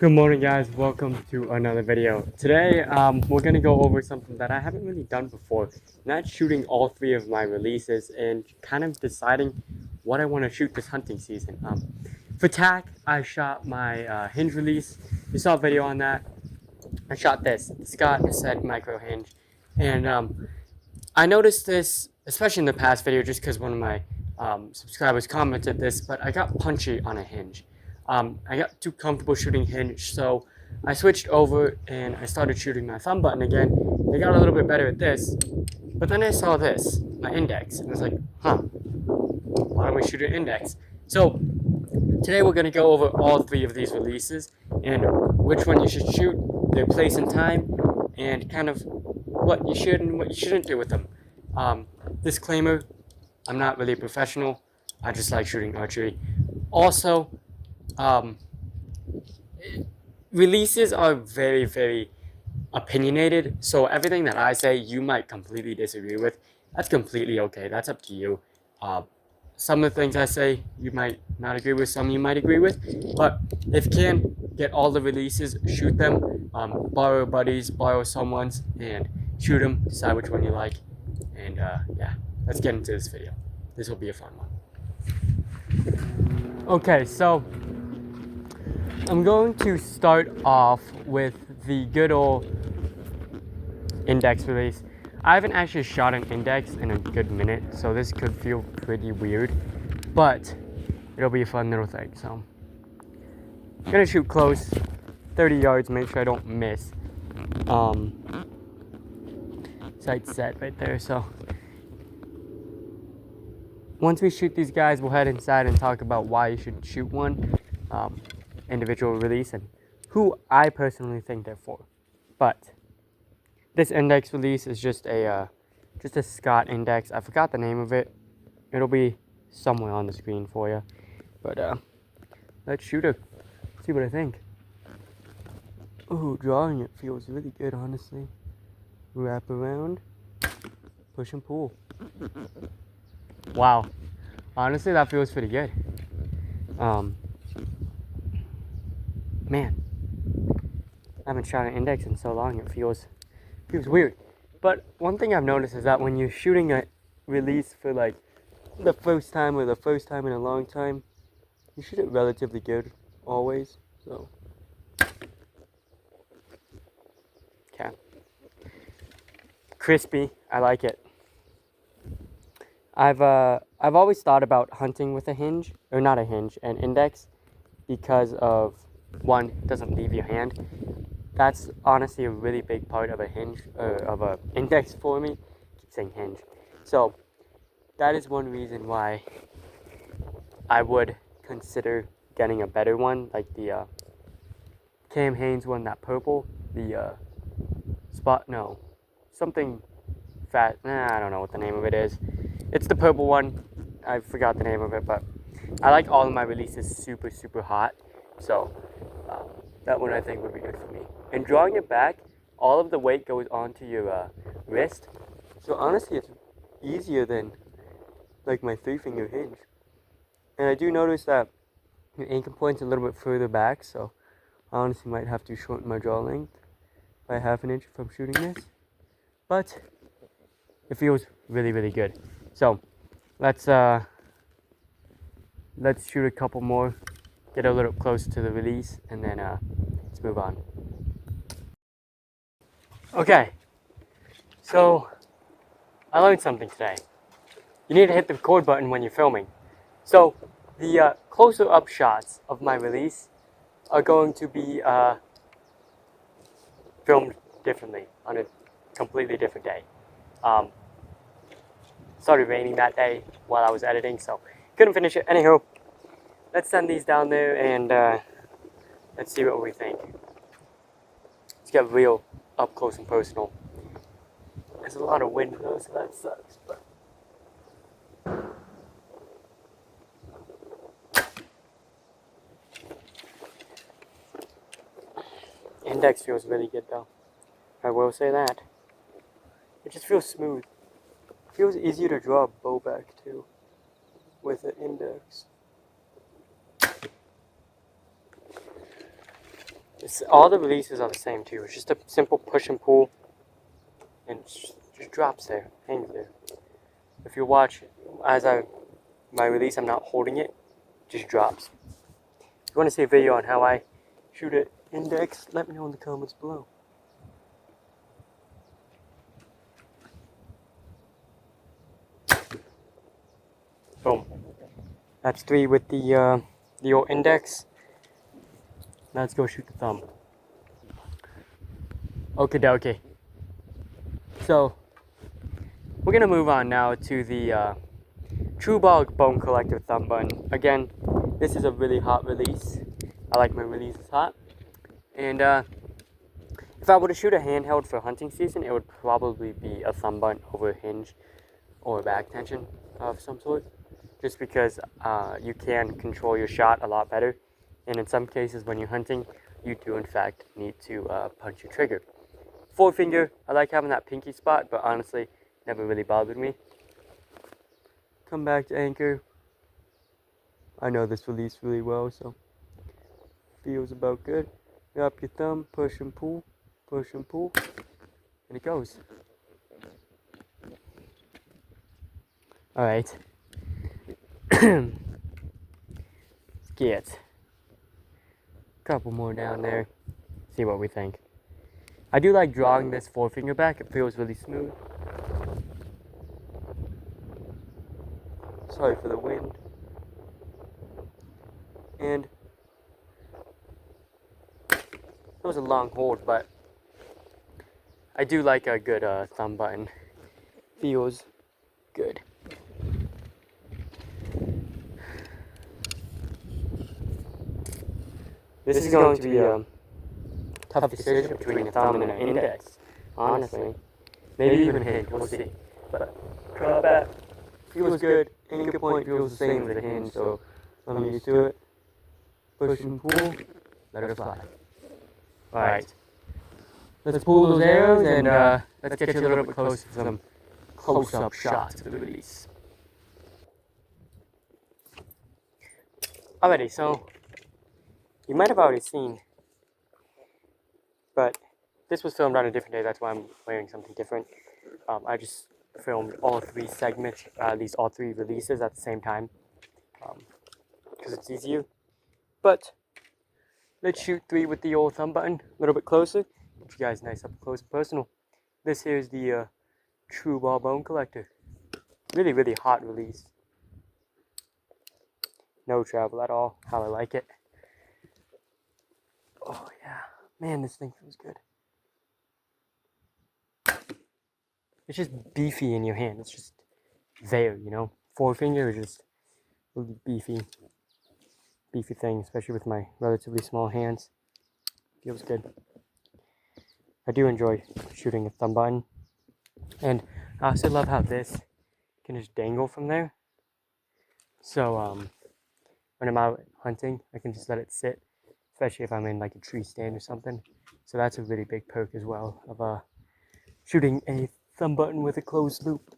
Good morning, guys. Welcome to another video. Today, we're going to go over something that I haven't really done before. Not shooting all three of my releases and kind of deciding what I want to shoot this hunting season. For TAC, I shot my hinge release. You saw a video on that. I shot this Scott said micro hinge. And I noticed this, especially in the past video, just because one of my subscribers commented this, but I got punchy on a hinge. I got too comfortable shooting hinge, so I switched over and I started shooting my thumb button again. I got a little bit better at this, but then I saw this, my index, and I was like, why don't we shoot an index? So today we're going to go over all three of these releases and which one you should shoot, their place and time, and kind of what you should and what you shouldn't do with them. Disclaimer, I'm not really a professional. I just like shooting archery. Also, releases are very, very opinionated. So everything that I say, you might completely disagree with. That's completely okay. That's up to you. Some of the things I say, you might not agree with. Some you might agree with. But if you can, get all the releases, shoot them, borrow buddies, borrow someone's, and shoot them. Decide which one you like. And yeah, let's get into this video. This will be a fun one. Okay, so I'm going to start off with the good old index release. I haven't actually shot an index in a good minute, so this could feel pretty weird, but it'll be a fun little thing. So I'm gonna shoot close, 30 yards, make sure I don't miss. Sight set right there. So once we shoot these guys, we'll head inside and talk about why you should shoot one individual release and who I personally think they're for. But this index release is just a Scott index. I forgot the name of it. It'll be somewhere on the screen for you. But let's shoot it. See what I think. Oh, drawing it feels really good, honestly. Wrap around, push and pull. Wow, honestly, that feels pretty good. Man, I haven't shot an index in so long. It feels weird. But one thing I've noticed is that when you're shooting a release for like the first time or the first time in a long time, you shoot it relatively good always. So, okay, crispy. I like it. I've always thought about hunting with a hinge, or not a hinge, an index, because of one, it doesn't leave your hand. That's honestly a really big part of a hinge, of a index for me. I keep saying hinge. So that is one reason why I would consider getting a better one, like the Cam Haynes one, that purple, the something fat. I don't know what the name of it is. It's the purple one. I forgot the name of it, but I like all of my releases super, super hot. So that one I think would be good for me. And drawing it back, all of the weight goes onto your wrist. So honestly, it's easier than like my 3-finger hinge. And I do notice that your anchor point's a little bit further back, so I honestly might have to shorten my draw length by ½ inch if I'm shooting this. But it feels really, really good. So let's shoot a couple more, get a little closer to the release, and then let's move on. Okay, so I learned something today. You need to hit the record button when you're filming. So the closer up shots of my release are going to be filmed differently on a completely different day. Started raining that day while I was editing, so couldn't finish it. Anywho, let's send these down there and let's see what we think. Let's get real up close and personal. There's a lot of wind though, so that sucks. But index feels really good though. I will say that. It just feels smooth. It feels easier to draw a bow back too with an index. All the releases are the same too. It's just a simple push and pull, and it just drops there, hangs there. If you watch as my release, I'm not holding it, just drops. If you want to see a video on how I shoot it index, let me know in the comments below. Boom. That's 3 with the old index. Now let's go shoot the thumb. Okay. So we're gonna move on now to the True Bone Collector thumb button. Again, this is a really hot release. I like my releases hot. And if I were to shoot a handheld for hunting season, it would probably be a thumb button over a hinge or a back tension of some sort. Just because you can control your shot a lot better. And in some cases when you're hunting, you do in fact need to punch your trigger. Forefinger, I like having that pinky spot, but honestly, never really bothered me. Come back to anchor. I know this release really well, so feels about good. Up your thumb, push and pull, and it goes. Alright. Let's get a couple more down there. See what we think. I do like drawing this forefinger back. It feels really smooth. Sorry for the wind. And it was a long hold, but I do like a good thumb button. Feels good. This is going to be a tough decision between a thumb and an index, honestly. Maybe even a hinge, we'll see. But draw back, feels good. Anchor point feels the same as a hinge, so I'm used to it. Push and pull, let it fly. Alright, let's pull those arrows and let's get you a little bit closer to some close-up shots of the release. Alrighty, so you might have already seen, but this was filmed on a different day, that's why I'm wearing something different. I just filmed all 3 segments, all 3 releases at the same time, because it's easier. But let's shoot 3 with the old thumb button, a little bit closer. Get you guys nice up close and personal. This here is the True Bone Collector. Really, really hot release. No travel at all, how I like it. Oh yeah, man, this thing feels good. It's just beefy in your hand. It's just there, you know. Forefinger is just really beefy thing, especially with my relatively small hands. Feels good. I do enjoy shooting a thumb button, and I also love how this can just dangle from there. So when I'm out hunting, I can just let it sit, especially if I'm in like a tree stand or something. So that's a really big perk as well of shooting a thumb button with a closed loop.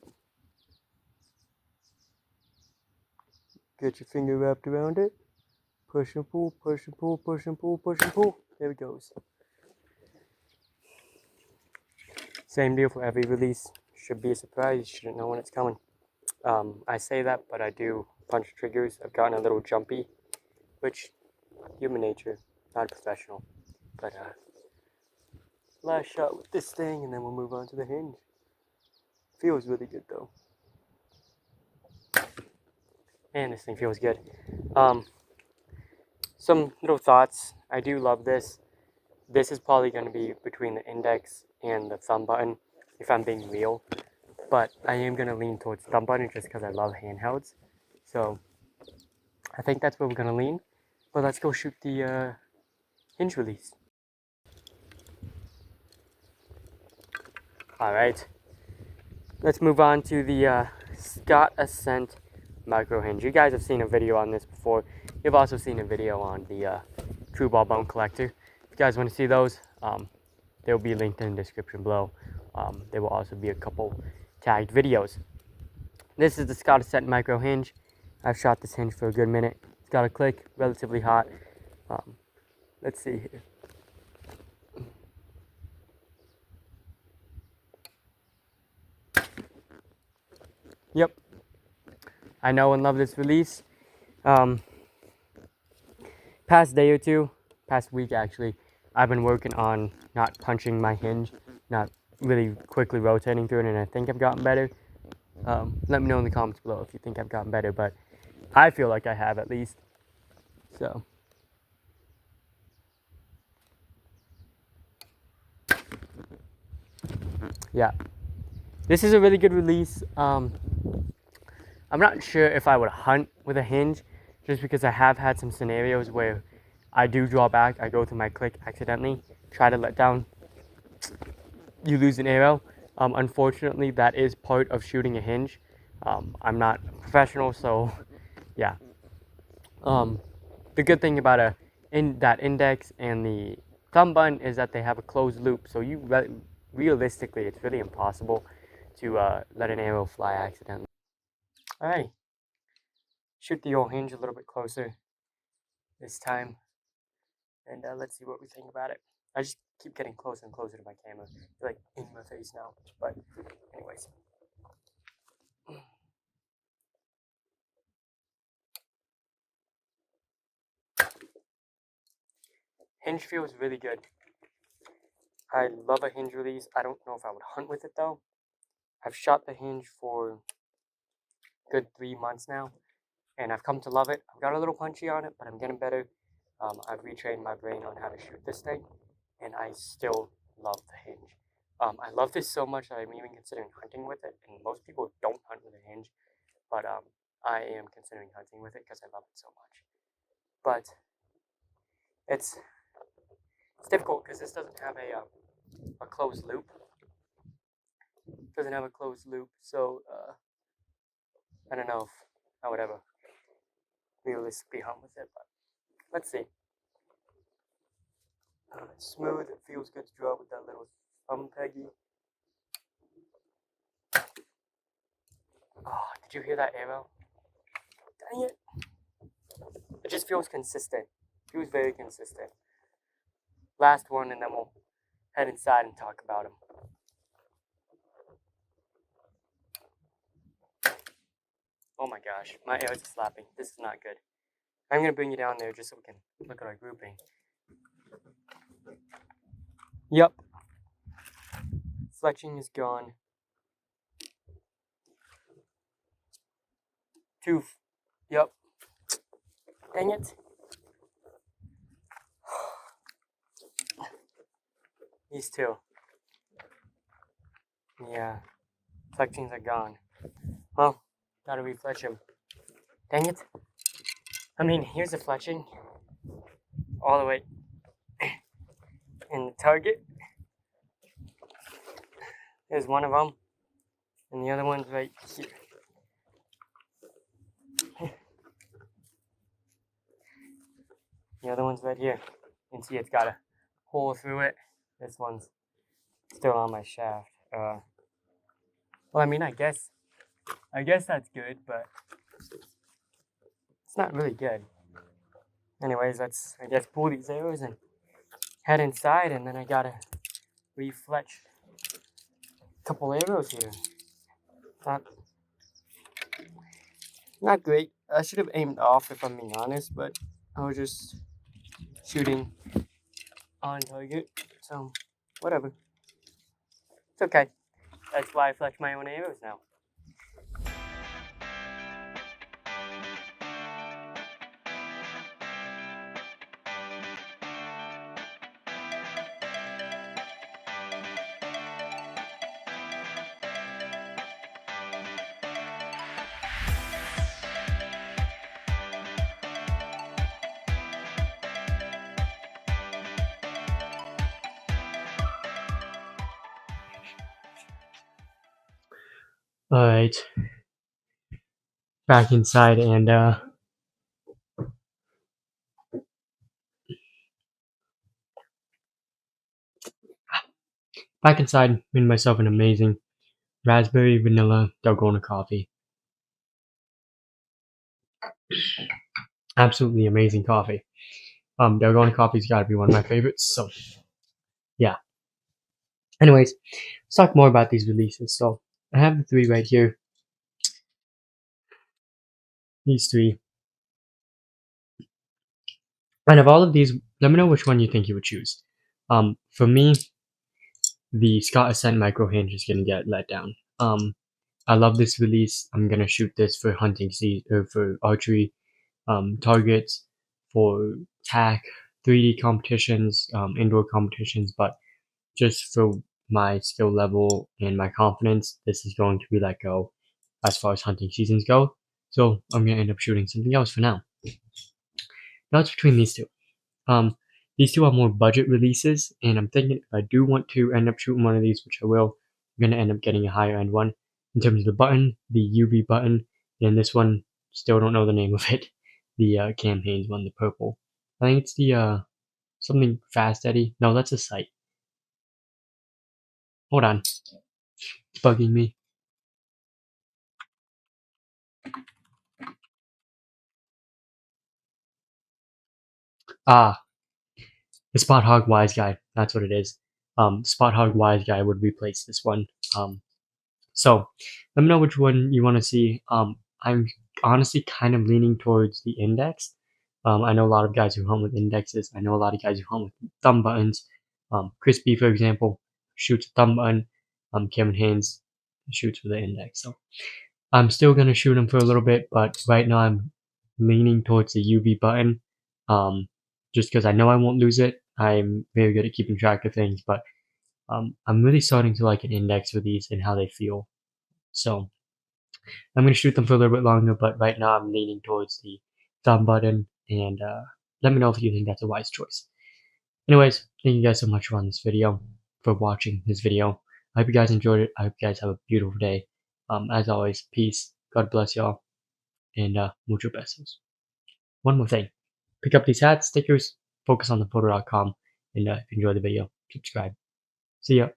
Get your finger wrapped around it. Push and pull, push and pull, push and pull, push and pull. There it goes. Same deal for every release. Should be a surprise. You shouldn't know when it's coming. I say that, but I do punch triggers. I've gotten a little jumpy, which, human nature, not professional. But last shot with this thing, and then we'll move on to the hinge. Feels really good though. Man, this thing feels good. Some little thoughts. I do love this. This is probably going to be between the index and the thumb button, if I'm being real. But I am going to lean towards thumb button just because I love handhelds. So I think that's where we're going to lean. But let's go shoot the hinge release. Alright. Let's move on to the Scott Ascent micro hinge. You guys have seen a video on this before. You've also seen a video on the True Bone Collector. If you guys want to see those, they'll be linked in the description below. There will also be a couple tagged videos. This is the Scott Ascent micro hinge. I've shot this hinge for a good minute. It's got a click, relatively hot. Let's see here. Yep, I know and love this release. Past day or two, past week actually, I've been working on not punching my hinge, not really quickly rotating through it, and I think I've gotten better. Let me know in the comments below if you think I've gotten better, but I feel like I have at least. So, yeah. This is a really good release. I'm not sure if I would hunt with a hinge, just because I have had some scenarios where I do draw back, I go through my click accidentally, try to let down, you lose an arrow. Unfortunately, that is part of shooting a hinge. I'm not a professional, so yeah. The good thing about that index and the thumb button is that they have a closed loop, so realistically, it's really impossible to let an arrow fly accidentally. All right, shoot the old hinge a little bit closer this time, and let's see what we think about it. I just keep getting closer and closer to my camera. It's like in my face now, but anyways. Hinge feels really good. I love a hinge release. I don't know if I would hunt with it though. I've shot the hinge for a good 3 months now, and I've come to love it. I've got a little punchy on it, but I'm getting better. I've retrained my brain on how to shoot this thing, and I still love the hinge. I love this so much that I'm even considering hunting with it, and most people don't hunt with a hinge, but I am considering hunting with it because I love it so much. But it's difficult because this doesn't have a closed loop. Doesn't have a closed loop, so I don't know if I would ever realistically hunt with it, but let's see. Smooth, it feels good to draw with that little thumb peggy. Oh, did you hear that arrow? Dang it. It just feels consistent. Feels very consistent. Last one, and then we'll head inside and talk about him. Oh my gosh, my arrows are slapping. This is not good. I'm going to bring you down there just so we can look at our grouping. Yep. Fletching is gone. Tooth. Yep. Dang it. These two. Yeah. Fletchings are gone. Well, gotta refletch him. Dang it. I mean, here's a fletching. All the way in the target. There's one of them. And the other one's right here. The other one's right here. You can see it's got a hole through it. This one's still on my shaft. Well, I mean, I guess that's good, but it's not really good. Anyways, let's, I guess, pull these arrows and head inside, and then I gotta refletch a couple arrows here. Not great. I should have aimed off, if I'm being honest, but I was just shooting on target, so whatever. It's okay. That's why I fletch my own arrows now. Alright. Back inside, and made myself an amazing raspberry vanilla dalgona coffee. Absolutely amazing coffee. Dalgona coffee's gotta be one of my favorites, so yeah. Anyways, let's talk more about these releases. So I have the three right here. these three. And of all of these, let me know which one you think you would choose. For me, the Scott Ascent Micro Hinge is gonna get let down. I love this release. I'm gonna shoot this for hunting season or for archery targets, for TAC, 3D competitions, indoor competitions, but just for my skill level and my confidence, this is going to be let go as far as hunting seasons go. So I'm gonna end up shooting something else for now. Now it's between these two. Um, these two are more budget releases, and I'm thinking if I do want to end up shooting one of these, which I will, I'm gonna end up getting a higher end one. In terms of the button, the UV button, and this one, still don't know the name of it. The campaigns one, the purple. I think it's the something fast Eddie. No, that's a sight. Hold on, it's bugging me. Ah, the Spot Hog Wise Guy. That's what it is. Spot Hog Wise Guy would replace this one. So let me know which one you want to see. I'm honestly kind of leaning towards the index. I know a lot of guys who hunt with indexes. I know a lot of guys who hunt with thumb buttons. Chris B, for example, shoots a thumb button. Kevin Haynes shoots with the index. So I'm still gonna shoot him for a little bit, but right now I'm leaning towards the UV button. Just because I know I won't lose it. I'm very good at keeping track of things, but I'm really starting to like an index for these and how they feel. So I'm going to shoot them for a little bit longer, but right now I'm leaning towards the thumb button, and let me know if you think that's a wise choice. Anyways, thank you guys so much for watching this video. I hope you guys enjoyed it. I hope you guys have a beautiful day. As always, peace. God bless y'all, and mucho besos. One more thing. Pick up these hats, stickers, focusonthephoto.com, and if you enjoyed the video, subscribe. See ya.